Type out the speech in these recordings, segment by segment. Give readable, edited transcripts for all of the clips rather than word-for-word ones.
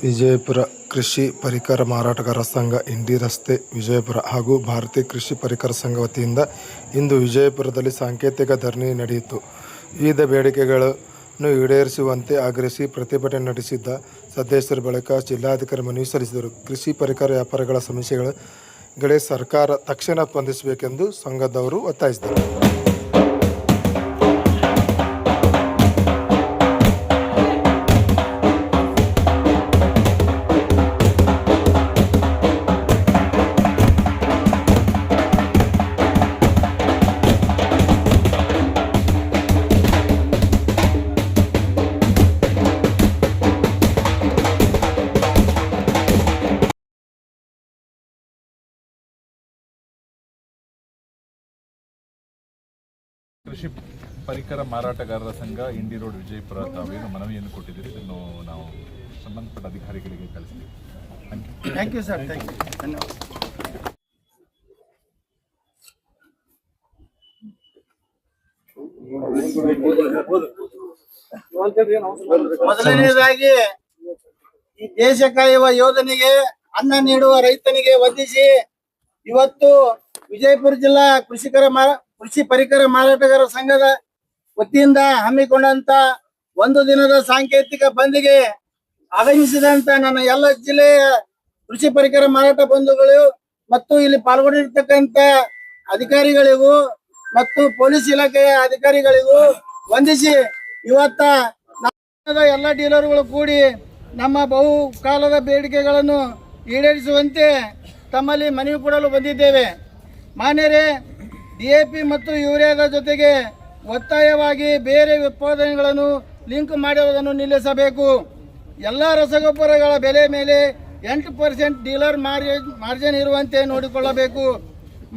ವಿಜಯಪುರ ಕೃಷಿ ಪರಿಕರ ಮಾರಾಟಗಾರರ ಸಂಘ, ಇಂಡಿ ರಸ್ತೆ, ವಿಜಯಪುರ ಹಾಗೂ ಭಾರತೀಯ ಕೃಷಿ ಪರಿಕರ ಸಂಘ ವತಿಯಿಂದ ಇಂದು ವಿಜಯಪುರದಲ್ಲಿ ಸಾಂಕೇತಿಕ ಧರಣಿ ನಡೆಯಿತು. ವಿವಿಧ ಬೇಡಿಕೆಗಳನ್ನು ಈಡೇರಿಸುವಂತೆ ಆಗ್ರಹಿಸಿ ಪ್ರತಿಭಟನೆ ನಡೆಸಿದ್ದ ಸದಸ್ಯರ ಬಳಿಕ ಜಿಲ್ಲಾಧಿಕಾರಿ ಮನವಿ ಸಲ್ಲಿಸಿದರು. ಕೃಷಿ ಪರಿಕರ ವ್ಯಾಪಾರಿಗಳ ಸಮಸ್ಯೆಗಳಿಗೆ ಸರ್ಕಾರ ತಕ್ಷಣ ಸ್ಪಂದಿಸಬೇಕೆಂದು ಸಂಘದವರು ಒತ್ತಾಯಿಸಿದರು. ಕೃಷಿ ಪರಿಕರ ಮಾರಾಟಗಾರರ ಸಂಘ, ಇಂಡಿ ರೋಡ್, ವಿಜಯಪುರ ತಾವೇನು ಮನವಿಯನ್ನು ಕೊಟ್ಟಿದ್ದೀರಿ, ಇದನ್ನು ನಾವು ಸಂಬಂಧಪಟ್ಟ ಅಧಿಕಾರಿಗಳಿಗೆ ಕಳಿಸ್ತೀವಿ. Thank you sir, thank you, ಧನ್ಯವಾದ. ಮೊದಲನೆಯದಾಗಿ ಈ ದೇಶ ಕಾಯುವ ಯೋಧನಿಗೆ, ಅನ್ನ ನೀಡುವ ರೈತನಿಗೆ ವಂದಿಸಿ ಇವತ್ತು ವಿಜಯಪುರ ಜಿಲ್ಲಾ ಕೃಷಿ ಪರಿಕರ ಮಾರಾಟಗಾರ ಸಂಘದ ವತಿಯಿಂದ ಹಮ್ಮಿಕೊಂಡಂತ ಒಂದು ದಿನದ ಸಾಂಕೇತಿಕ ಬಂದ್ಗೆ ಆಗಮಿಸಿದಂತ ನನ್ನ ಎಲ್ಲ ಜಿಲ್ಲೆಯ ಕೃಷಿ ಪರಿಕರ ಮಾರಾಟ ಬಂಧುಗಳು ಮತ್ತು ಇಲ್ಲಿ ಪಾಲ್ಗೊಂಡಿರ್ತಕ್ಕಂಥ ಅಧಿಕಾರಿಗಳಿಗೂ ಮತ್ತು ಪೊಲೀಸ್ ಇಲಾಖೆಯ ಅಧಿಕಾರಿಗಳಿಗೂ ವಂದಿಸಿ ಇವತ್ತ ಎಲ್ಲ ಡೀಲರ್ಗಳು ಕೂಡಿ ನಮ್ಮ ಬಹುಕಾಲದ ಬೇಡಿಕೆಗಳನ್ನು ಈಡೇರಿಸುವಂತೆ ತಮ್ಮಲ್ಲಿ ಮನವಿ ಕೊಡಲು ಬಂದಿದ್ದೇವೆ. ಮಾನ್ಯರೇ, DAP ಮತ್ತು ಯೂರಿಯಾದ ಜೊತೆಗೆ ಒತ್ತಾಯವಾಗಿ ಬೇರೆ ಉತ್ಪಾದನೆಗಳನ್ನು ಲಿಂಕ್ ಮಾಡುವುದನ್ನು ನಿಲ್ಲಿಸಬೇಕು. ಎಲ್ಲ ರಸಗೊಬ್ಬರಗಳ ಬೆಲೆ ಮೇಲೆ 8% ಡೀಲರ್ ಮಾರ್ಜಿನ್ ಇರುವಂತೆ ನೋಡಿಕೊಳ್ಳಬೇಕು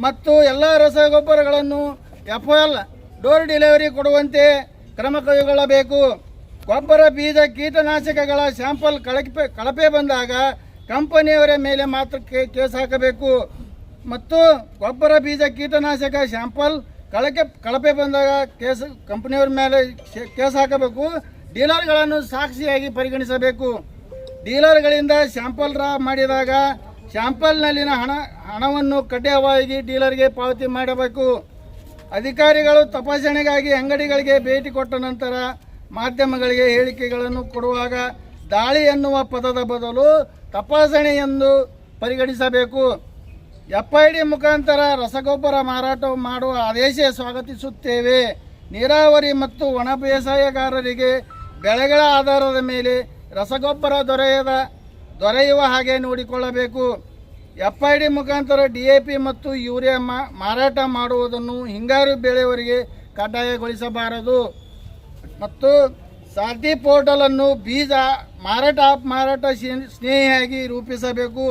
ಮತ್ತು ಎಲ್ಲ ರಸಗೊಬ್ಬರಗಳನ್ನು FOL ಡೋರ್ ಡೆಲಿವರಿ ಕೊಡುವಂತೆ ಕ್ರಮ ಕೈಗೊಳ್ಳಬೇಕು. ಗೊಬ್ಬರ, ಬೀಜ, ಕೀಟನಾಶಕಗಳ ಸ್ಯಾಂಪಲ್ ಕಳಪೆ ಬಂದಾಗ ಕಂಪನಿಯವರ ಮೇಲೆ ಮಾತ್ರ ಕೇಸ್ ಹಾಕಬೇಕು ಮತ್ತು ಗೊಬ್ಬರ, ಬೀಜ, ಕೀಟನಾಶಕ ಸ್ಯಾಂಪಲ್ ಕಳಪೆ ಬಂದಾಗ ಕಂಪನಿಯವರ ಮೇಲೆ ಕೇಸ್ ಹಾಕಬೇಕು. ಡೀಲರ್ಗಳನ್ನು ಸಾಕ್ಷಿಯಾಗಿ ಪರಿಗಣಿಸಬೇಕು. ಡೀಲರ್ಗಳಿಂದ ಸ್ಯಾಂಪಲ್ ರಾ ಮಾಡಿದಾಗ ಸ್ಯಾಂಪಲ್ನಲ್ಲಿನ ಹಣವನ್ನು ಕಡ್ಡಾಯವಾಗಿ ಡೀಲರ್ಗೆ ಪಾವತಿ ಮಾಡಬೇಕು. ಅಧಿಕಾರಿಗಳು ತಪಾಸಣೆಗಾಗಿ ಅಂಗಡಿಗಳಿಗೆ ಭೇಟಿ ಕೊಟ್ಟ ನಂತರ ಮಾಧ್ಯಮಗಳಿಗೆ ಹೇಳಿಕೆಗಳನ್ನು ಕೊಡುವಾಗ ದಾಳಿ ಎನ್ನುವ ಪದದ ಬದಲು ತಪಾಸಣೆ ಎಂದು ಪರಿಗಣಿಸಬೇಕು. FID ಮುಖಾಂತರ ರಸಗೊಬ್ಬರ ಮಾರಾಟ ಮಾಡುವ ಆದೇಶ ಸ್ವಾಗತಿಸುತ್ತೇವೆ. ನೀರಾವರಿ ಮತ್ತು ಒಣ ಬೇಸಾಯಗಾರರಿಗೆ ಬೆಳೆಗಳ ಆಧಾರದ ಮೇಲೆ ರಸಗೊಬ್ಬರ ದೊರೆಯುವ ಹಾಗೆ ನೋಡಿಕೊಳ್ಳಬೇಕು. FID ಮುಖಾಂತರ DAP ಮತ್ತು ಯೂರಿಯಾ ಮಾರಾಟ ಮಾಡುವುದನ್ನು ಹಿಂಗಾರು ಬೆಳೆಯವರಿಗೆ ಕಡ್ಡಾಯಗೊಳಿಸಬಾರದು ಮತ್ತು ಸಾರಥಿ ಪೋರ್ಟಲ್ ಅನ್ನು ಬೀಜ ಮಾರಾಟ ಸ್ನೇಹಿಯಾಗಿ ರೂಪಿಸಬೇಕು.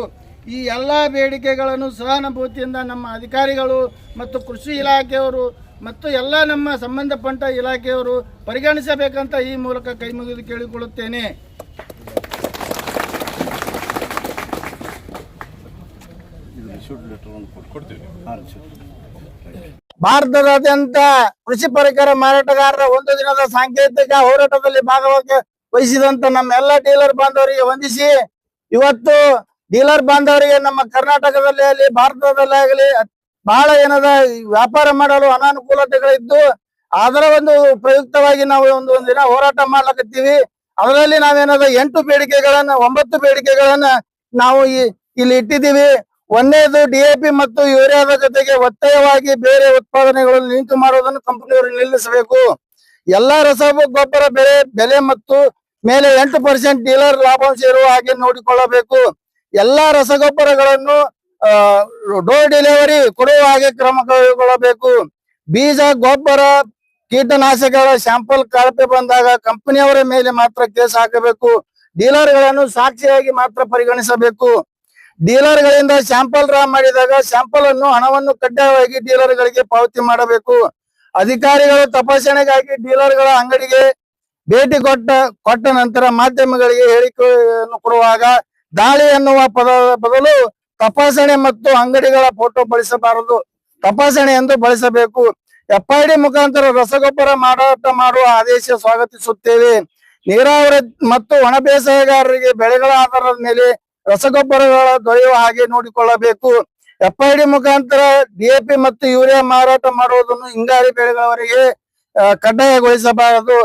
ಈ ಎಲ್ಲ ಬೇಡಿಕೆಗಳನ್ನು ಸಹಾನುಭೂತಿಯಿಂದ ನಮ್ಮ ಅಧಿಕಾರಿಗಳು ಮತ್ತು ಕೃಷಿ ಇಲಾಖೆಯವರು ಮತ್ತು ಎಲ್ಲ ನಮ್ಮ ಸಂಬಂಧಪಟ್ಟ ಇಲಾಖೆಯವರು ಪರಿಗಣಿಸಬೇಕಂತ ಈ ಮೂಲಕ ಕೈ ಮುಗಿದು ಕೇಳಿಕೊಳ್ಳುತ್ತೇನೆ. ಭಾರತದಾದ್ಯಂತ ಕೃಷಿ ಪರಿಕರ ಮಾರಾಟಗಾರರ ಒಂದು ದಿನದ ಸಾಂಕೇತಿಕ ಹೋರಾಟದಲ್ಲಿ ವಹಿಸಿದಂತ ನಮ್ಮ ಎಲ್ಲ ಡೀಲರ್ ಬಾಂಧವರಿಗೆ ವಂದಿಸಿ ಇವತ್ತು ಡೀಲರ್ ಬಾಂಧವರಿಗೆ ನಮ್ಮ ಕರ್ನಾಟಕದಲ್ಲಿ ಆಗಲಿ ಭಾರತದಲ್ಲೇ ಆಗಲಿ ಬಹಳ ಏನದ ವ್ಯಾಪಾರ ಮಾಡಲು ಅನಾನುಕೂಲತೆಗಳಿದ್ದು ಅದರ ಒಂದು ಪ್ರಯುಕ್ತವಾಗಿ ನಾವು ಒಂದು ದಿನ ಹೋರಾಟ ಮಾಡ್ಲಕತ್ತೀವಿ. ಅದರಲ್ಲಿ ನಾವೇನದ 9 ಬೇಡಿಕೆಗಳನ್ನ ನಾವು ಇಲ್ಲಿ ಇಟ್ಟಿದ್ದೀವಿ. ಒಂದನೇದು DAP ಮತ್ತು ಯೂರಿಯಾದ ಜೊತೆಗೆ ಒತ್ತಾಯವಾಗಿ ಬೇರೆ ಉತ್ಪಾದನೆಗಳನ್ನು ಲಿಂಕ್ ಮಾಡುವುದನ್ನು ಕಂಪನಿಯವರು ನಿಲ್ಲಿಸಬೇಕು. ಎಲ್ಲಾ ರಸಗೊಬ್ಬರ ಬೆಲೆ ಮತ್ತು ಮೇಲೆ 8% ಡೀಲರ್ ಲಾಭಾಂಶ ಇರುವ ಹಾಗೆ ನೋಡಿಕೊಳ್ಳಬೇಕು. ಎಲ್ಲಾ ರಸಗೊಬ್ಬರಗಳನ್ನು ಡೋರ್ ಡೆಲಿವರಿ ಕೊಡುವ ಹಾಗೆ ಕ್ರಮ ಕೈಗೊಳ್ಳಬೇಕು. ಬೀಜ, ಗೊಬ್ಬರ, ಕೀಟನಾಶಕಗಳ ಸ್ಯಾಂಪಲ್ ಕಳಪೆ ಬಂದಾಗ ಕಂಪನಿಯವರ ಮೇಲೆ ಮಾತ್ರ ಕೇಸ್ ಹಾಕಬೇಕು. ಡೀಲರ್ಗಳನ್ನು ಸಾಕ್ಷಿಯಾಗಿ ಮಾತ್ರ ಪರಿಗಣಿಸಬೇಕು. ಡೀಲರ್ಗಳಿಂದ ಸ್ಯಾಂಪಲ್ ರಾ ಮಾಡಿದಾಗ ಸ್ಯಾಂಪಲ್ ಹಣವನ್ನು ಕಡ್ಡಾಯವಾಗಿ ಡೀಲರ್ಗಳಿಗೆ ಪಾವತಿ ಮಾಡಬೇಕು. ಅಧಿಕಾರಿಗಳು ತಪಾಸಣೆಗಾಗಿ ಡೀಲರ್ಗಳ ಅಂಗಡಿಗೆ ಭೇಟಿ ಕೊಟ್ಟ ನಂತರ ಮಾಧ್ಯಮಗಳಿಗೆ ಹೇಳಿಕೆಯನ್ನು ಕೊಡುವಾಗ ದಾಳಿ ಎನ್ನುವ ಪದದ ಬದಲು ತಪಾಸಣೆ ಮತ್ತು ಅಂಗಡಿಗಳ ಫೋಟೋ ಬಳಸಬಾರದು, ತಪಾಸಣೆ ಎಂದು ಬಳಸಬೇಕು. FID ಮುಖಾಂತರ ರಸಗೊಬ್ಬರ ಮಾರಾಟ ಮಾಡುವ ಆದೇಶ ಸ್ವಾಗತಿಸುತ್ತೇವೆ. ನೀರಾವರಿ ಮತ್ತು ಒಣ ಬೇಸಾಯಗಾರರಿಗೆ ಬೆಳೆಗಳ ಆಧಾರದ ಮೇಲೆ ರಸಗೊಬ್ಬರಗಳ ದೊರೆಯುವ ಹಾಗೆ ನೋಡಿಕೊಳ್ಳಬೇಕು. FID ಮುಖಾಂತರ DAP ಮತ್ತು ಯೂರಿಯಾ ಮಾರಾಟ ಮಾಡುವುದನ್ನು ಹಿಂಗಾರಿ ಬೆಳೆಗಳವರೆಗೆ ಕಡ್ಡಾಯಗೊಳಿಸಬಾರದು.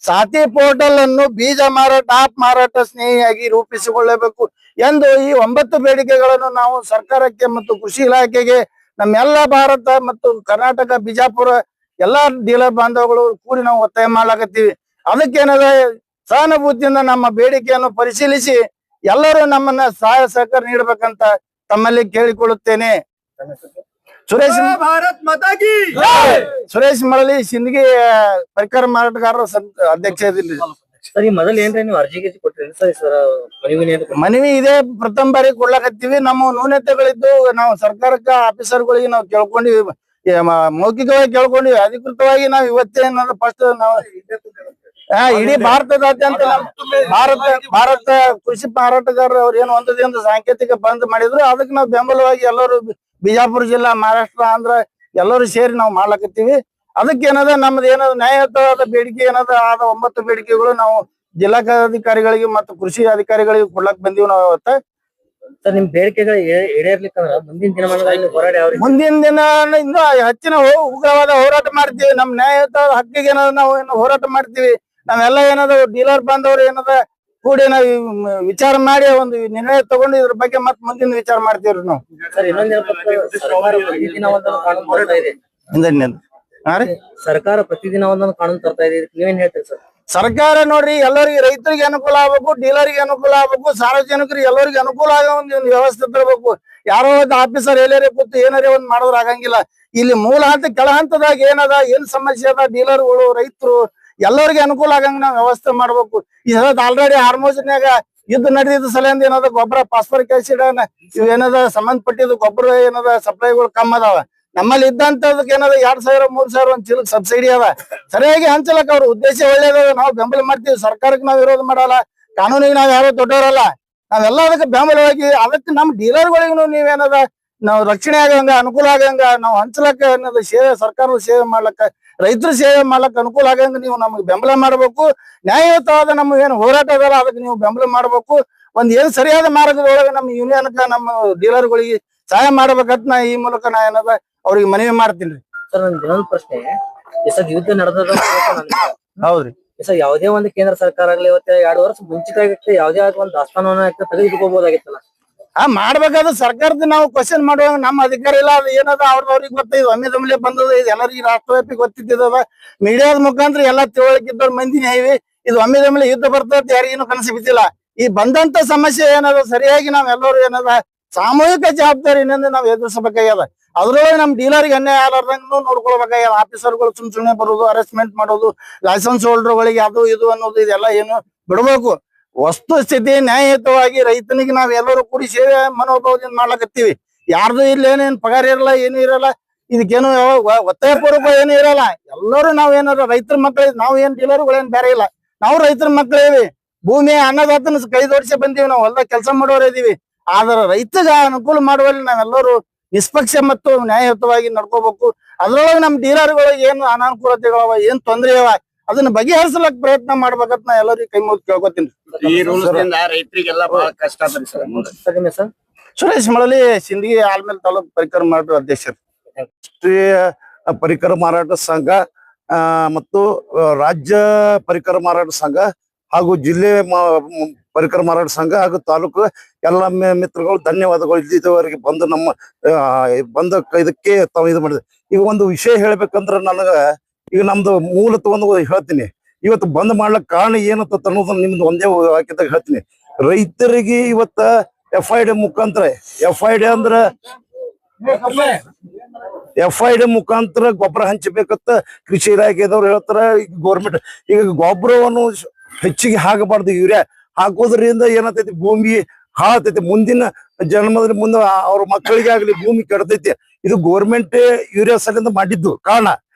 ಸಾತಿ ಪೋರ್ಟಲ್ ಅನ್ನು ಬೀಜ ಮಾರಾಟ ಆಪ್ ಮಾರಾಟ ಸ್ನೇಹಿಯಾಗಿ ರೂಪಿಸಿಕೊಳ್ಳಬೇಕು ಎಂದು ಈ 9 ಬೇಡಿಕೆಗಳನ್ನು ನಾವು ಸರ್ಕಾರಕ್ಕೆ ಮತ್ತು ಕೃಷಿ ಇಲಾಖೆಗೆ ನಮ್ಮೆಲ್ಲ ಭಾರತ ಮತ್ತು ಕರ್ನಾಟಕ ಬಿಜಾಪುರ ಎಲ್ಲಾ ಡೀಲರ್ ಬಾಂಧವಗಳು ಕೂಡಿ ನಾವು ಒತ್ತಾಯ ಮಾಡ್ಲಾಕತ್ತೀವಿ. ಅದಕ್ಕೇನದ ಸಹಾನುಭೂತಿಯಿಂದ ನಮ್ಮ ಬೇಡಿಕೆಯನ್ನು ಪರಿಶೀಲಿಸಿ ಎಲ್ಲರೂ ನಮ್ಮನ್ನ ಸಹಾಯ ಸಹಕಾರ ನೀಡಬೇಕಂತ ತಮ್ಮಲ್ಲಿ ಕೇಳಿಕೊಳ್ಳುತ್ತೇನೆ. ಸುರೇಶ್ ಮಳಲಿ ಸಿಂದಗಿ ಪರಿಕರ ಮಾರಾಟಗಾರರ ಅಧ್ಯಕ್ಷ ಇದ್ದೀನಿ. ಸರ್ ಈ ಮೊದಲ ಏನ್ರಿ ನೀವು ಅರ್ಜಿ ಗೀಜಿ ಕೊಟ್ರಿ ಸರ್ ಮನವಿ ಇದೆ ಪ್ರಥಮ ಬಾರಿ ಕೊಡ್ಲಾಕತ್ತೀವಿ. ನಮ್ಮ ನ್ಯೂನತೆಗಳಿದ್ದು ನಾವು ಸರ್ಕಾರಕ್ಕ ಆಫೀಸರ್ಗಳಿಗೆ ನಾವು ಕೇಳ್ಕೊಂಡಿವಿ, ಮೌಖಿಕವಾಗಿ ಕೇಳ್ಕೊಂಡಿವಿ. ಅಧಿಕೃತವಾಗಿ ನಾವು ಇವತ್ತೇ ಫಸ್ಟ್ ನಾವು ಇಡೀ ಭಾರತದಾದ್ಯಂತ ಭಾರತ ಕೃಷಿ ಮಾರಾಟಗಾರರು ಅವ್ರು ಏನು ಒಂದು ದಿನದ ಸಾಂಕೇತಿಕ ಬಂದ್ ಮಾಡಿದ್ರು, ಅದಕ್ಕೆ ನಾವು ಬೆಂಬಲವಾಗಿ ಎಲ್ಲರೂ ಬಿಜಾಪುರ ಜಿಲ್ಲಾ, ಮಹಾರಾಷ್ಟ್ರ, ಆಂಧ್ರ ಎಲ್ಲರೂ ಸೇರಿ ನಾವು ಮಾಡ್ಲಾಕತ್ತೀವಿ. ಅದಕ್ಕೆ ಏನದ ನಮ್ದು ಏನದ ನ್ಯಾಯಯುತವಾದ ಬೇಡಿಕೆ ಏನದ ಆದ 9 ಬೇಡಿಕೆಗಳು ನಾವು ಜಿಲ್ಲಾಧಿಕಾರಿಗಳಿಗೆ ಮತ್ತು ಕೃಷಿ ಅಧಿಕಾರಿಗಳಿಗೆ ಕೊಡ್ಲಾಕ್ ಬಂದೀವಿ ನಾವು ಇವತ್ತ. ಸರ್ ನಿಮ್ ಬೇಡಿಕೆಗಳು ಈಡೇರ್ಲಿಕ್ಕಂದ್ರ ಮುಂದಿನ ದಿನಮಾನಗಳಲ್ಲಿ ಹೋರಾಟ ಯಾವ ಮುಂದಿನ ದಿನ ಇನ್ನೂ ಹೆಚ್ಚಿನ ಉಗ್ರವಾದ ಹೋರಾಟ ಮಾಡ್ತೀವಿ. ನಮ್ ನ್ಯಾಯಯುತ ಹಕ್ಕಿಗೆ ಏನದ ನಾವು ಹೋರಾಟ ಮಾಡ್ತೀವಿ. ನಾವೆಲ್ಲ ಏನದ ಡೀಲರ್ ಬಾಂಧವರು ಏನದ ಕೂಡಿ ನಾವು ವಿಚಾರ ಮಾಡಿ ಒಂದು ನಿರ್ಣಯ ತಗೊಂಡು ಇದ್ರ ಬಗ್ಗೆ ಮತ್ ಮುಂದಿನ ವಿಚಾರ ಮಾಡ್ತೀವ್ರಿ ನಾವು. ಸರ್ ಇನ್ನೊಂದ್ ಪ್ರತಿದಿನ ಒಂದೊಂದು ಕಾನೂನು ಬರ್ತಾ ಇದೆ. ಸರ್ಕಾರ ಪ್ರತಿದಿನ ಒಂದೊಂದು ಕಾನೂನು ತರ್ತಾ ಇದೆ, ನೀವೇನ್ ಹೇಳ್ತೀರಿ ಸರ್? ಸರ್ಕಾರ ನೋಡ್ರಿ ಎಲ್ಲರಿಗೆ ರೈತರಿಗೆ ಅನುಕೂಲ ಆಗ್ಬೇಕು, ಡೀಲರ್ಗೆ ಅನುಕೂಲ ಆಗ್ಬೇಕು, ಸಾರ್ವಜನಿಕರಿಗೆ ಎಲ್ಲರಿಗೆ ಅನುಕೂಲ ಆಗೋ ಒಂದು ವ್ಯವಸ್ಥೆ ತರಬೇಕು. ಯಾರೋ ಒಂದು ಆಫೀಸರ್ ಎಲ್ಲರೇ ಕೂತು ಏನಾರೇ ಒಂದ್ ಮಾಡಿದ್ರ ಆಗಂಗಿಲ್ಲ. ಇಲ್ಲಿ ಮೂಲ ಹಂತ ಕೆಳ ಹಂತದಾಗ ಏನದ ಏನ್ ಸಮಸ್ಯೆ ಅದ, ಡೀಲರ್ಗಳು ರೈತರು ಎಲ್ಲರಿಗೆ ಅನುಕೂಲ ಆಗಂಗ ನಾವು ವ್ಯವಸ್ಥೆ ಮಾಡ್ಬೇಕು. ಇದ್ ಆಲ್ರೆಡಿ ಹಾರ್ಮೋಸ್ನ್ಯಾಗ ಯುದ್ಧ ನಡೆದಿದ್ದ ಸಲಿಂದ ಏನದ ಗೊಬ್ಬರ ಫಾಸ್ಫರಿಕ್ ಆಸಿಡ್ ಇವೇನದ ಸಂಬಂಧಪಟ್ಟಿದ್ದು ಗೊಬ್ಬರ ಏನದ ಸಪ್ಲೈಗಳು ಕಮ್ಮಿ ಅದಾವ. ನಮ್ಮಲ್ಲಿ ಇದ್ದಂತದಕ್ಕೆ ಏನದ 2000 3000 ಒಂದ್ ಚೀಲಕ್ ಸಬ್ಸಿಡಿ ಅದ. ಸರಿಯಾಗಿ ಹಂಚಲಕ್ ಅವ್ರ ಉದ್ದೇಶ ಒಳ್ಳೇದ, ನಾವು ಬೆಂಬಲ ಮಾಡ್ತೀವಿ. ಸರ್ಕಾರಕ್ಕೆ ನಾವು ವಿರೋಧ ಮಾಡಲ್ಲ, ಕಾನೂನಿಗೆ ನಾವ್ ಯಾರು ದೊಡ್ಡವರಲ್ಲ. ನಾವೆಲ್ಲ ಅದಕ್ಕೆ ಬೆಂಬಲವಾಗಿ ಅದಕ್ಕೆ ನಮ್ ಡೀಲರ್ಗಳಿಗೂ ನೀವೇನದ ನಾವು ರಕ್ಷಣೆ ಆಗಂಗ ಅನುಕೂಲ ಆಗಂಗ ನಾವು ಹಂಚಲಕ್ಕ ಏನದ ಸೇವೆ, ಸರ್ಕಾರದ ಸೇವೆ ಮಾಡ್ಲಕ್ಕ, ರೈತರ ಸೇವೆ ಮಾಡ್ಲಕ್ಕ ಅನುಕೂಲ ಆಗಂಗ ನೀವು ನಮ್ಗೆ ಬೆಂಬಲ ಮಾಡ್ಬೇಕು. ನ್ಯಾಯಯುತವಾದ ನಮ್ಮ ಏನು ಹೋರಾಟ ಅದಲ್ಲ ಅದಕ್ಕೆ ನೀವು ಬೆಂಬಲ ಮಾಡ್ಬೇಕು. ಒಂದ್ ಏನ್ ಸರಿಯಾದ ಮಾರ್ಗದೊಳಗೆ ನಮ್ಮ ಯೂನಿಯನ್ಕ ನಮ್ಮ ಡೀಲರ್ಗಳಿಗೆ ಸಹಾಯ ಮಾಡ್ಬೇಕಂತ ನಾ ಈ ಮೂಲಕ ನಾ ಏನದ ಅವ್ರಿಗೆ ಮನವಿ ಮಾಡ್ತೀನಿ. ಸರ್ ನನ್ ಇನ್ನೊಂದು ಪ್ರಶ್ನೆ, ಸರ್ ಯುದ್ಧ ನಡೆದ ಹೌದ್ರಿ ಸರ್, ಯಾವುದೇ ಒಂದು ಕೇಂದ್ರ ಸರ್ಕಾರ ಆಗ್ಲಿ ಇವತ್ತು 2 ವರ್ಷ ಮುಂಚಿತವಾಗಿ ಯಾವುದೇ ಒಂದು ಆಸ್ಥಾನವನ್ನ ತೆಗೆದುಕೋಬಹುದಾಗಿತ್ತಲ್ಲ. ಮಾಡ್ಬೇಕಾದ್ರೆ ಸರ್ಕಾರದ ನಾವು ಕ್ವಶನ್ ಮಾಡುವಾಗ ನಮ್ಮ ಅಧಿಕಾರ ಇಲ್ಲ. ಅದು ಏನದ ಅವ್ರಿಗೆ ಗೊತ್ತಿದ್ ಒಮ್ಮೆದೊಮ್ಮೆಲೆ ಬಂದದ. ಇದು ಎಲ್ಲರಿಗೆ ರಾಷ್ಟ್ರವ್ಯಾಪಿ ಗೊತ್ತಿದ್ದದ. ಮೀಡಿಯಾದ ಮುಖಾಂತರ ಎಲ್ಲಾ ತಿಳುವಳಿಕಿದ್ದವ್ರ ಮಂದಿನೇ ಇವಿ. ಇದು ಒಮ್ಮೆದೊಮ್ಮೆಲೆ ಯುದ್ಧ ಬರ್ತದೆ ಯಾರಿಗೇನು ಕನಸು ಬಿದ್ದಿಲ್ಲ. ಈ ಬಂದಂತ ಸಮಸ್ಯೆ ಏನದ ಸರಿಯಾಗಿ ನಾವೆಲ್ಲರೂ ಏನದ ಸಾಮೂಹಿಕ ಜವಾಬ್ದಾರಿಯಿಂದ ನಾವು ಎದುರಿಸಬೇಕಾಗ್ಯದ. ಅದ್ರೊಳಗೆ ನಮ್ ಡೀಲರ್ಗೆ ಅನ್ಯಾಯ ಆಗಲಾರ್ದಂಗೂ ನೋಡ್ಕೊಳ್ಬೇಕಾಗ್ಯದ. ಆಫೀಸರ್ಗಳು ಸುಮ್ನೆ ಬರೋದು, ಅರೆಸ್ಟ್ಮೆಂಟ್ ಮಾಡೋದು, ಲೈಸೆನ್ಸ್ ಹೋಲ್ಡರ್ಗಳಿಗೆ ಅದು ಇದು ಅನ್ನೋದು ಇದೆಲ್ಲ ಏನು ಬಿಡ್ಬೇಕು. ವಸ್ತು ಸ್ಥಿತಿ ನ್ಯಾಯಯುತವಾಗಿ ರೈತನಿಗೆ ನಾವ್ ಎಲ್ಲರೂ ಕೂಡಿ ಸೇವೆ ಮನೋಭಾವದಿಂದ ಮಾಡ್ಲಕತ್ತೀವಿ. ಯಾರ್ದು ಇಲ್ಲಿ ಏನೇನ್ ಪಗಾರ ಇರಲ್ಲ, ಏನು ಇರಲ್ಲ, ಇದಕ್ಕೇನು ಒತ್ತಾಯ ಪೂರ್ವಕ ಏನು ಇರಲ್ಲ. ಎಲ್ಲರೂ ನಾವ್ ಏನಾರ ರೈತರ ಮಕ್ಕಳ, ನಾವ್ ಏನ್ ಡೀಲರ್ಗಳೇನ್ ಬೇರೆ ಇಲ್ಲ, ನಾವು ರೈತರ ಮಕ್ಕಳೇವಿ. ಭೂಮಿ ಅನ್ನದಾತನ ಕೈ ಜೋಡಿಸಿ ಬಂದೀವಿ. ನಾವು ಹೊಲ್ದಾಗ ಕೆಲಸ ಮಾಡೋರು ಇದೀವಿ. ಆದ್ರ ರೈತಗ ಅನುಕೂಲ ಮಾಡುವಲ್ಲಿ ನಾವೆಲ್ಲರೂ ನಿಷ್ಪಕ್ಷ ಮತ್ತು ನ್ಯಾಯಯುತವಾಗಿ ನಡ್ಕೋಬೇಕು. ಅದ್ರೊಳಗೆ ನಮ್ ಡೀಲರ್ಗಳಿಗೆ ಏನು ಅನಾನುಕೂಲತೆಗಳವ, ಏನ್ ತೊಂದ್ರೆ ಅವ, ಅದನ್ನ ಬಗೆಹರಿಸಲಕ್ ಪ್ರಯತ್ನ ಮಾಡ್ಬೇಕಂತ ನಾ ಎಲ್ಲರಿಗೂ ಕೈ ಮುಗಿದು ಕೇಳ್ಕೊತೀನಿ. ಈ ರೂಲ್ಸ್ ದಿಂದ ರೈತರಿಗೆಲ್ಲ ಬಹಳ ಕಷ್ಟ ಆದ್ರಿ ಸರ್. ಸುರೇಶ್ ಮಳಲಿ, ಸಿಂದಗಿ ಆಲ್ಮೇಲ್ ತಾಲೂಕ್ ಪರಿಕರ ಮಾರಾಟ ಅಧ್ಯಕ್ಷರು. ರಾಷ್ಟ್ರೀಯ ಪರಿಕರ ಮಾರಾಟ ಸಂಘ ಮತ್ತು ರಾಜ್ಯ ಪರಿಕರ ಮಾರಾಟ ಸಂಘ ಹಾಗೂ ಜಿಲ್ಲೆ ಪರಿಕರ ಮಾರಾಟ ಸಂಘ ಹಾಗೂ ತಾಲೂಕು ಎಲ್ಲ ಮಿತ್ರಗಳು ಧನ್ಯವಾದಗಳು. ಇಲ್ಲಿವರೆಗೆ ಬಂದು ನಮ್ಮ ಬಂದ ಇದಕ್ಕೆ ತಾವು ಇದು ಮಾಡಿದೆ. ಈಗ ಒಂದು ವಿಷಯ ಹೇಳ್ಬೇಕಂದ್ರ ನನಗ ಈಗ ನಮ್ದು ಮೂಲತಃ ಒಂದು ಹೇಳ್ತೀನಿ. ಇವತ್ತು ಬಂದ್ ಮಾಡ್ಲಕ್ ಕಾರಣ ಏನಂತ ಅನ್ನೋದನ್ನ ನಿಮ್ದು ಒಂದೇ ವಾಕ್ಯದಾಗ ಹೇಳ್ತೀನಿ. ರೈತರಿಗೆ ಇವತ್ತ FID ಮುಖಾಂತರ, FID ಅಂದ್ರ FID ಮುಖಾಂತರ ಗೊಬ್ಬರ ಹಂಚಬೇಕಂತ ಕೃಷಿ ಇಲಾಖೆದವ್ರು ಹೇಳ್ತಾರ. ಗೌರ್ಮೆಂಟ್ ಈಗ ಗೊಬ್ಬರವನ್ನು ಹೆಚ್ಚಿಗೆ ಹಾಕಬಾರ್ದು. ಯೂರಿಯಾ ಹಾಕೋದ್ರಿಂದ ಏನಾಗ್ತೈತಿ, ಭೂಮಿ ಹಾಳತೈತಿ. ಮುಂದಿನ ಜನ್ಮದಲ್ಲಿ ಮುಂದೆ ಅವ್ರ ಮಕ್ಕಳಿಗೆ ಆಗ್ಲಿ ಭೂಮಿ ಕೆಡತೈತಿ. ಇದು ಗೌರ್ಮೆಂಟ್ ಯೂರಿಯಾ ಸಲಿಂದ ಮಾಡಿದ್ದು ಕಾರಣ.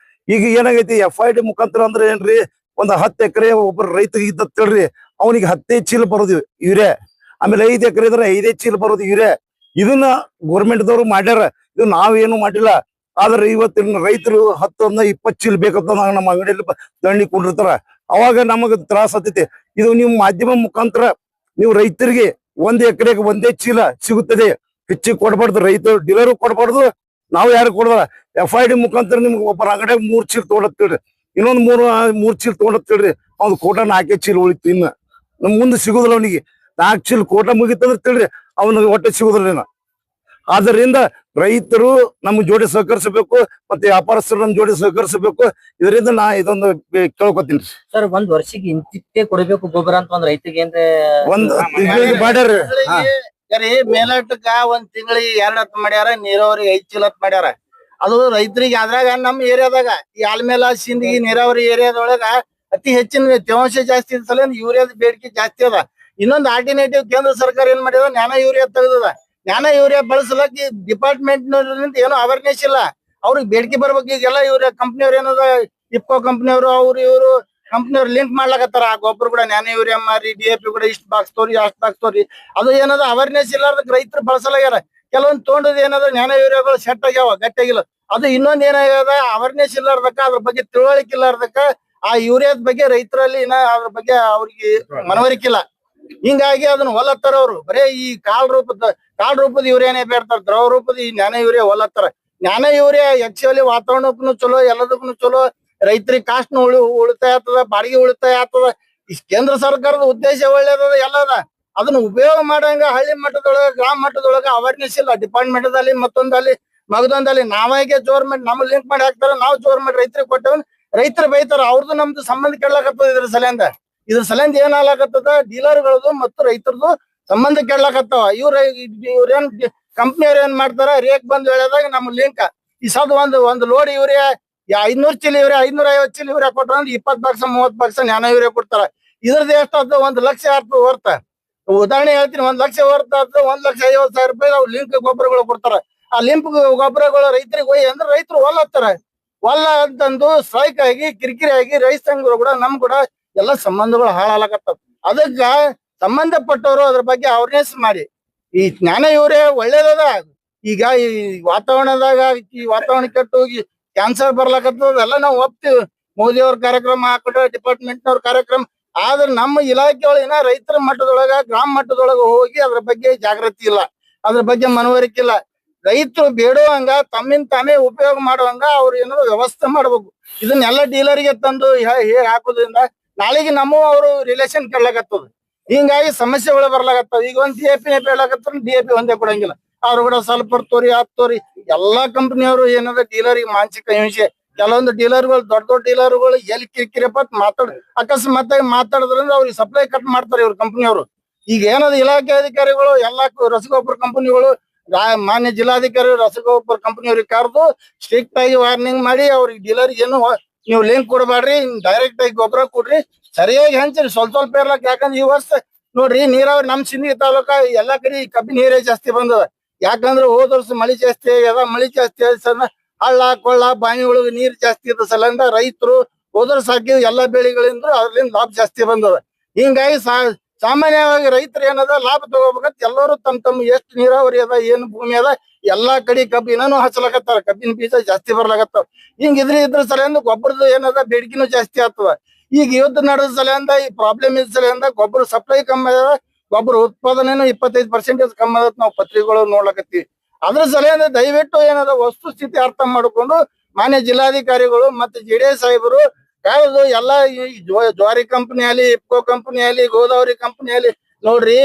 ಈಗ ಏನಾಗೈತಿ, FID ಮುಖಾಂತರ ಅಂದ್ರೆ ಏನ್ರಿ, ಒಂದ್ 10 ಎಕರೆ ಒಬ್ಬರ ರೈತರಿಗೆ ಇದ್ದತ್ತೇಳ್ರಿ, ಅವನಿಗೆ 10 ಚೀಲ ಬರೋದು ಯೂರಿಯಾ. ಆಮೇಲೆ 5 ಎಕರೆ ಇದ್ರೆ 5 ಚೀಲ ಬರೋದು ಯೂರಿಯಾ. ಇದನ್ನ ಗೌರ್ಮೆಂಟ್ ದವ್ರು ಮಾಡ್ಯಾರ, ಇದು ನಾವೇನು ಮಾಡಿಲ್ಲ. ಆದ್ರೆ ಇವತ್ತಿನ ರೈತರು 10 20 ಚೀಲ ಬೇಕಂತ ನಮ್ಮ ಅಂಗಡಿಯಲ್ಲಿ ದಂಡಿ ಕೊಂಡಿರ್ತಾರ. ಅವಾಗ ನಮಗ ತ್ರಾಸ ಆಗ್ತೈತಿ. ಇದು ನೀವು ಮಾಧ್ಯಮ ಮುಖಾಂತರ ನೀವು ರೈತರಿಗೆ 1 ಎಕರೆಗೆ 1 ಚೀಲ ಸಿಗುತ್ತದೆ, ಹೆಚ್ಚಿಗೆ ಕೊಡಬಾರ್ದು, ರೈತರು ಡೀಲರು ಕೊಡಬಾರ್ದು, ನಾವು ಯಾರು ಕೊಡಬಾರ. FID ಮುಖಾಂತರ ನಿಮ್ಗೆ ಒಬ್ಬರ ಅಂಗಡಿ 3 ಚೀಲ ತಗೊಂಡತ್ತೀಳ್ರಿ, ಇನ್ನೊಂದ್ 3 ಚೀಲ ತಗೊಂಡತ್ತೀಳ್ರಿ, ಅವ್ನು ಕೋಟ 4 ಚೀಲ ಉಳಿತು. ಇನ್ನ ನಮ್ ಮುಂದೆ ಸಿಗುದಿಲ್ಲ, ಅವನಿಗೆ 4 ಚೀಲ ಕೋಟ ಮುಗಿತಂದ್ರೆ ತಿಳ್ರಿ ಅವನಿಗೆ ಹೊಟ್ಟೆ ಸಿಗುದಿಲ್ಲ. ಆದ್ದರಿಂದ ರೈತರು ನಮ್ಮ ಜೋಡಿ ಸಹಕರಿಸಬೇಕು, ಮತ್ತೆ ವ್ಯಾಪಾರಸ್ಥರು ನಮ್ಮ ಜೋಡಿ ಸಹಕರಿಸಬೇಕು. ಇದರಿಂದ ನಾ ಇದೊಂದು ಕೇಳ್ಕೊತೀನಿ ಸರ್. ಒಂದ್ ವರ್ಷಕ್ಕೆ ಇಂತಿಷ್ಟೇ ಕೊಡಬೇಕು ಗೊಬ್ಬರ ಅಂತ ಒಂದ್ ರೈತರಿಗೆ ಅಂದ್ರೆ ಒಂದ್ ಮಾಡ್ಯಾರ. ಮೇಲಟ್ಟಕ್ಕ ಒಂದ್ ತಿಂಗಳಿಗೆ 2 ಹತ್ತು ಮಾಡ್ಯಾರ, ನೀರಾವರಿಗೆ 5 ಚೀಲ ಮಾಡ್ಯಾರ. ಅದು ರೈತರಿಗೆ ಅದ್ರಾಗ ನಮ್ಮ ಏರಿಯಾದಾಗ ಈ ಆಲ್ಮೇಲ ಸಿಂದಗಿ ನೀರಾವರಿ ಏರಿಯಾದೊಳಗ ಅತಿ ಹೆಚ್ಚಿನ ತೇವಾಂಶ ಜಾಸ್ತಿ ಇದ್ದ ಸಲ ಯೂರಿಯಾದ ಬೇಡಿಕೆ ಜಾಸ್ತಿ ಅದ. ಇನ್ನೊಂದು ಆಲ್ಟರ್ನೇಟಿವ್ ಕೇಂದ್ರ ಸರ್ಕಾರ ಏನ್ ಮಾಡಿದ, ನ್ಯಾನೋ ಯೂರಿಯಾ ತೆಗೆದದ. ನ್ಯಾನೋ ಯೂರಿಯಾ ಬಳಸಲಕ್ಕೆ ಡಿಪಾರ್ಟ್ಮೆಂಟ್ ಏನೋ ಅವೇರ್ನೆಸ್ ಇಲ್ಲ, ಅವ್ರಿಗೆ ಬೇಡಿಕೆ ಬರ್ಬೇಕು. ಈಗೆಲ್ಲ ಯೂರಿಯಾ ಕಂಪ್ನಿಯವ್ರು ಏನದ, ಇಫ್ಕೋ ಕಂಪ್ನಿಯವರು ಅವ್ರು ಇವರು ಕಂಪ್ನಿಯವ್ರು ಲಿಂಕ್ ಮಾಡ್ಲಾಕತ್ತಾರ. ಆ ಗೊಬ್ಬರ ಕೂಡ ನ್ಯಾನೋ ಯೂರಿಯಾ ಮಾರಿ, DAP ಕೂಡ ಇಷ್ಟು ಬಾಕ್ಸ್ ತೋರಿ ಅಷ್ಟು ಬಾಕ್ಸ್ ತೋರಿ. ಅದು ಏನದ ಅವೇರ್ನೆಸ್ ಇಲ್ಲಾರ್ದಕ್ ರೈತರು ಬಳಸಲಾಗ್ಯಾರ. ಕೆಲವೊಂದು ತೊಗೊಂಡದ್ ಏನದ ನ್ಯಾನೋ ಯೂರಿಯಾಗಳು ಸೆಟ್ ಆಗ್ಯಾವ, ಗಟ್ಟಿಯಾಗಿಲ್ಲ. ಅದು ಇನ್ನೊಂದ್ ಏನಾಗ್ಯದ, ಅವೇರ್ನೆಸ್ ಇಲ್ಲಾರ್ದಕ್ಕ, ಅದ್ರ ಬಗ್ಗೆ ತಿಳುವಳಿಕೆ ಇಲ್ಲಾರ್ದಕ್ಕ ಆ ಯೂರಿಯಾದ ಬಗ್ಗೆ ರೈತರಲ್ಲಿ ಇನ್ನ ಅದ್ರ ಬಗ್ಗೆ ಅವ್ರಿಗೆ ಮನವರಿಕೆ ಇಲ್ಲ. ಹಿಂಗಾಗಿ ಅದನ್ನ ಹೊಲತ್ತಾರ ಅವ್ರು. ಬರೇ ಈ ಕಾಲ್ ರೂಪದ ಯೂರಿಯಾನೇ ಬೇಡ್ತಾರ, ದ್ರವ ರೂಪದ ಈ ನ್ಯಾನೋ ಯೂರಿಯಾ ಹೊಲತ್ತಾರ. ನ್ಯಾನೋ ಯೂರಿಯಾ ಆಕ್ಚುಲಿ ವಾತಾವರಣಕ್ಕೂ ಚಲೋ, ಎಲ್ಲದಕ್ಕೂ ಚಲೋ, ರೈತರಿಗೆ ಕಾಸ್ಟ್ ಉಳಿತಾಯ ಆಗ್ತದ, ಬಾಡಿಗೆ ಉಳಿತಾಯ ಆಗ್ತದ. ಈ ಕೇಂದ್ರ ಸರ್ಕಾರದ ಉದ್ದೇಶ ಒಳ್ಳೇದದ, ಎಲ್ಲದ. ಅದನ್ನ ಉಪಯೋಗ ಮಾಡಂಗ ಹಳ್ಳಿ ಮಟ್ಟದೊಳಗ, ಗ್ರಾಮ ಮಟ್ಟದೊಳಗ ಅವೇರ್ನೆಸ್ ಇಲ್ಲ. ಡಿಪಾರ್ಟ್ಮೆಂಟ್ದಲ್ಲಿ ಮತ್ತೊಂದಲ್ಲಿ ಮಗದೊಂದಲ್ಲಿ ನಾವಾಗೆ ಗೌರ್ಮೆಂಟ್ ನಮ್ ಲಿಂಕ್ ಮಾಡಿ ಹಾಕ್ತಾರ, ನಾವು ಗೌರ್ಮೆಂಟ್ ರೈತರಿಗೆ ಕೊಟ್ಟವನ್ ರೈತರು ಬೈತಾರ. ಅವ್ರದ್ದು ನಮ್ದು ಸಂಬಂಧ ಕೆಡ್ಲಾಕತ್ತದ. ಇದ್ರ ಸಲಿಂದ ಏನ್ ಆಗ್ಲಾಕತ್ತದ, ಡೀಲರ್ಗಳದು ಮತ್ತು ರೈತರದು ಸಂಬಂಧ ಕೆಡ್ಲಾಕತ್ತಾವ. ಇವ್ರೇನ್ ಕಂಪ್ನಿಯವ್ರ ಏನ್ ಮಾಡ್ತಾರ, ರೇಟ್ ಬಂದ್ ಹೇಳಿದಾಗ ನಮ್ ಲಿಂಕ್ ಈ ಸದ್ ಒಂದು ಲೋಡ್ ಯೂರಿಯಾ 500 ಚೀಲ ಯೂರಿಯಾ, 550 ಚೀಲ ಯೂರಿಯಾ ಕೊಟ್ರ 20 ಬಾಕ್ಸ್ 30 ಬಾಕ್ಸ್ ನ್ಯಾನೋ ಯೂರಿಯಾ ಕೊಡ್ತಾರ. ಇದ್ರದ್ದು ಎಷ್ಟಾದ 1 ಲಕ್ಷ ವರ್ತ. ಉದಾಹರಣೆ ಹೇಳ್ತೀನಿ, 1 ಲಕ್ಷ ವರ್ತ ಆದ 1,50,000 ರೂಪಾಯಿ ಅವ್ರು ಲಿಂಕ್ ಗೊಬ್ಬರಗಳು ಕೊಡ್ತಾರ. ಆ ಲಿಂಕ್ ಗೊಬ್ಬರಗಳು ರೈತರಿಗೆ ಹೋಗಿ ಅಂದ್ರೆ ರೈತರು ಹೊಲತ್ತಾರ. ಹೊಲ ಅಂತಂದು ಸ್ಟ್ರೈಕ್ ಆಗಿ ಕಿರಿಕಿರಿ ಆಗಿ ರೈತ ಸಂಘಗಳು ಕೂಡ ನಮ್ ಕೂಡ ಎಲ್ಲ ಸಂಬಂಧಗಳು ಹಾಳಾಗತ್ತವ. ಅದಕ್ಕ ಸಂಬಂಧಪಟ್ಟವರು ಅದ್ರ ಬಗ್ಗೆ ಅವೇರ್ನೆಸ್ ಮಾಡಿ. ಈ ಜ್ಞಾನ ಯೂರಿಯಾ ಒಳ್ಳೇದದ. ಈಗ ಈ ವಾತಾವರಣದಾಗ ಈ ವಾತಾವರಣ ಕೆಟ್ಟು ಹೋಗಿ ಕ್ಯಾನ್ಸರ್ ಬರ್ಲಾಕತ್ತದ, ಎಲ್ಲ ನಾವು ಒಪ್ತೀವಿ. ಮೋದಿ ಅವ್ರ ಕಾರ್ಯಕ್ರಮ ಹಾಕೊಂಡ್ರೆ, ಡಿಪಾರ್ಟ್ಮೆಂಟ್ ನವ್ರ ಕಾರ್ಯಕ್ರಮ. ಆದ್ರೆ ನಮ್ಮ ಇಲಾಖೆಯೊಳಗ ಏನ ರೈತರ ಮಟ್ಟದೊಳಗ, ಗ್ರಾಮ ಮಟ್ಟದೊಳಗ ಹೋಗಿ ಅದ್ರ ಬಗ್ಗೆ ಜಾಗೃತಿ ಇಲ್ಲ, ಅದ್ರ ಬಗ್ಗೆ ಮನವರಿಕೆ ಇಲ್ಲ. ರೈತರು ಬೇಡುವಂಗ ತಮ್ಮಿಂದ ತಾನೇ ಉಪಯೋಗ ಮಾಡುವಂಗ ಅವ್ರು ಏನಾದ್ರು ವ್ಯವಸ್ಥೆ ಮಾಡ್ಬೇಕು. ಇದನ್ನೆಲ್ಲ ಡೀಲರ್ಗೆ ತಂದು ಹಾಕೋದ್ರಿಂದ ನಾಳೆಗೆ ನಮ್ಮ ಅವರು ರಿಲೇಷನ್ ಕೆಡ್ಲಾಕತ್ತದ. ಹಿಂಗಾಗಿ ಸಮಸ್ಯೆಗಳು ಬರ್ಲಾಕತ್ತವ. ಈಗ ಒಂದ್ DAP ಹೇಳಕತ್ತ, DAP ಒಂದೇ ಕೊಡಂಗಿಲ್ಲ, ಅವ್ರು ಕೂಡ ಸ್ವಲ್ಪ ತೋರಿ ಹತ್ತೋರಿ. ಎಲ್ಲಾ ಕಂಪನಿಯವರು ಏನದ ಡೀಲರ್ಗೆ ಮಾನಸಿಕ ಹಿಂಸೆ. ಕೆಲವೊಂದು ಡೀಲರ್ಗಳು, ದೊಡ್ಡ ಡೀಲರ್ಗಳು ಎಲ್ಲಿ ಕಿರಿಕಿರಿಪ್ಪ ಅಕಸ್ಮಾತ್ ಮಾತಾಡೋದ್ರಿಂದ ಅವ್ರಿಗೆ ಸಪ್ಲೈ ಕಟ್ ಮಾಡ್ತಾರೆ ಇವ್ರ ಕಂಪನಿಯವರು. ಈಗ ಏನದ ಇಲಾಖೆ ಅಧಿಕಾರಿಗಳು ಎಲ್ಲಾ ರಸಗೊಬ್ಬರ ಕಂಪನಿಗಳು, ಮಾನ್ಯ ಜಿಲ್ಲಾಧಿಕಾರಿ ರಸಗೊಬ್ಬರ ಕಂಪನಿಯವ್ರಿಗೆ ಕರೆದು ಸ್ಟ್ರಿಕ್ಟ್ ಆಗಿ ವಾರ್ನಿಂಗ್ ಮಾಡಿ ಅವ್ರಿಗೆ ಡೀಲರ್ಗೆ ಏನು ನೀವು ಲಿಂಕ್ ಕೊಡಬೇಡ್ರಿ, ಡೈರೆಕ್ಟ್ ಆಗಿ ಗೊಬ್ಬರ ಕೊಡ್ರಿ, ಸರಿಯಾಗಿ ಹಂಚ್ರಿ, ಸ್ವಲ್ಪ ಇರ್ಲಕ್. ಯಾಕಂದ್ರೆ ಈ ವರ್ಷ ನೋಡ್ರಿ ನೀರಾವರಿ ನಮ್ ಸಿಂದಗಿ ತಾಲೂಕ ಎಲ್ಲಾ ಕಡೆ ಕಬ್ಬಿನ ನೀರೇ ಜಾಸ್ತಿ ಬಂದದ. ಯಾಕಂದ್ರೆ ಹೋದ ವರ್ಷ ಮಳಿ ಜಾಸ್ತಿ ಆಗ್ಯದ. ಮಳಿ ಜಾಸ್ತಿ ಆದ ಹಳ್ಳ ಕೊಳ್ಳ ಬಾವಿ ಒಳಗ ನೀರ್ ಜಾಸ್ತಿ ಇದ್ದ ಸಲಿಂದ ರೈತರು ಹೋದ ವರ್ಷ ಹಾಕಿದ ಎಲ್ಲಾ ಬೆಳೆಗಳಿಂದ ಅದ್ರಿಂದ ಲಾಭ ಜಾಸ್ತಿ ಬಂದದ. ಹಿಂಗಾಗಿ ಸಾಮಾನ್ಯವಾಗಿ ರೈತರು ಏನದ ಲಾಭ ತಗೋಬೇಕಂತ ಎಲ್ಲರೂ ತಮ್ಮ ಎಷ್ಟು ನೀರಾವರಿ ಅದ, ಏನು ಭೂಮಿ ಅದ ಎಲ್ಲಾ ಕಡೆ ಕಬ್ಬಿನೂ ಹಚ್ಚಲಾಕತ್ತಾರ. ಕಬ್ಬಿನ ಬೀಜ ಜಾಸ್ತಿ ಬರ್ಲಾಕತ್ತಾವ. ಇದ್ರ ಸಲಿಂದ ಗೊಬ್ಬರದ ಏನದ ಬೇಡಿಕೆನೂ ಜಾಸ್ತಿ ಆಗ್ತದ. ಈಗ ಯುದ್ಧ ನಡೆದ ಸಲಿಂದ ಈ ಪ್ರಾಬ್ಲಮ್ ಇದ್ದ ಸಲಿಂದ ಗೊಬ್ಬರ ಸಪ್ಲೈ ಕಮ್ಮಿ ಅದ, ಗೊಬ್ಬರ ಉತ್ಪಾದನೆನೂ 25% ಕಮ್ಮಿ ಅದ. ನಾವು ಪತ್ರಿಕೆಗಳು ನೋಡ್ಲಕತ್ತೀವಿ. ಅದ್ರ ಸಲಿಂದ ದಯವಿಟ್ಟು ಏನದ ವಸ್ತು ಸ್ಥಿತಿ ಅರ್ಥ ಮಾಡ್ಕೊಂಡು ಮಾನ್ಯ ಜಿಲ್ಲಾಧಿಕಾರಿಗಳು ಮತ್ತೆ JDS ಸಾಹೇಬರು ಯಾವ್ದು ಎಲ್ಲಾ ಜ್ವಾರಿ ಕಂಪನಿ ಅಲ್ಲಿ, ಇಫ್ಕೋ ಕಂಪನಿ ಅಲ್ಲಿ, ಗೋದಾವರಿ ಕಂಪನಿ ಅಲ್ಲಿ ನೋಡ್ರಿ,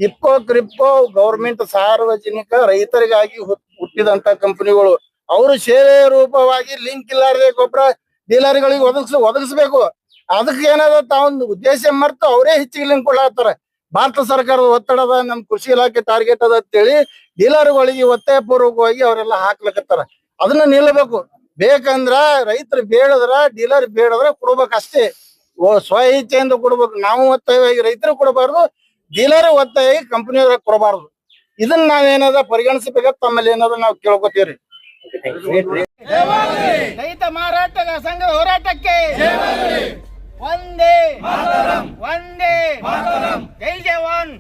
ಇಫ್ಕೋ ಕ್ರಿಪ್ಕೋ ಗೌರ್ಮೆಂಟ್ ಸಾರ್ವಜನಿಕ ರೈತರಿಗಾಗಿ ಹುಟ್ಟಿದಂತ ಕಂಪನಿಗಳು. ಅವರು ಸೇವೆ ರೂಪವಾಗಿ ಲಿಂಕ್ ಇಲ್ಲಾರ್ದೆ ಗೊಬ್ಬರ ಡೀಲರ್ಗಳಿಗೆ ಒದಗಿಸ್ಬೇಕು. ಅದಕ್ಕೆ ಏನದ ತಾವೊಂದು ಉದ್ದೇಶ ಮರ್ತು ಅವರೇ ಹೆಚ್ಚಿಗೆ ಲಿಂಕ್ ಕೊಡ್ಲಾತ್ತಾರ. ಭಾರತ ಸರ್ಕಾರದ ಒತ್ತಡದ ನಮ್ ಕೃಷಿ ಇಲಾಖೆ ಟಾರ್ಗೆಟ್ ಅದ ಅಂತೇಳಿ ಡೀಲರ್ಗಳಿಗೆ ಒತ್ತಾಯ ಪೂರ್ವಕವಾಗಿ ಅವರೆಲ್ಲ ಹಾಕ್ಲಕತ್ತಾರ. ಅದನ್ನ ನಿಲ್ಲಬೇಕು. ಬೇಕಂದ್ರ ರೈತರು ಬೇಡದ್ರ, ಡೀಲರ್ ಬೇಡದ್ರ ಕೊಡ್ಬೇಕಷ್ಟೇ. ಸ್ವ ಇಚ್ಛೆಯಿಂದ ಕೊಡ್ಬೇಕು. ನಾವು ಒತ್ತಾಯವಾಗಿ ರೈತರು ಕೊಡಬಾರ್ದು, ಡೀಲರ್ ಒತ್ತಾಯವಾಗಿ ಕಂಪನಿಯವ್ರ ಕೊಡಬಾರ್ದು. ಇದನ್ನ ನಾವೇನದ ಪರಿಗಣಿಸಬೇಕಂತ ತಮ್ಮಲ್ಲಿ ಏನದ ನಾವು ಕೇಳ್ಕೊತೀವ್ರಿ. ರೈತ ಮಾರಾಟ ಸಂಘದ ಹೋರಾಟಕ್ಕೆ ಒಂದೇ ಜೈ ಜವಾನ್.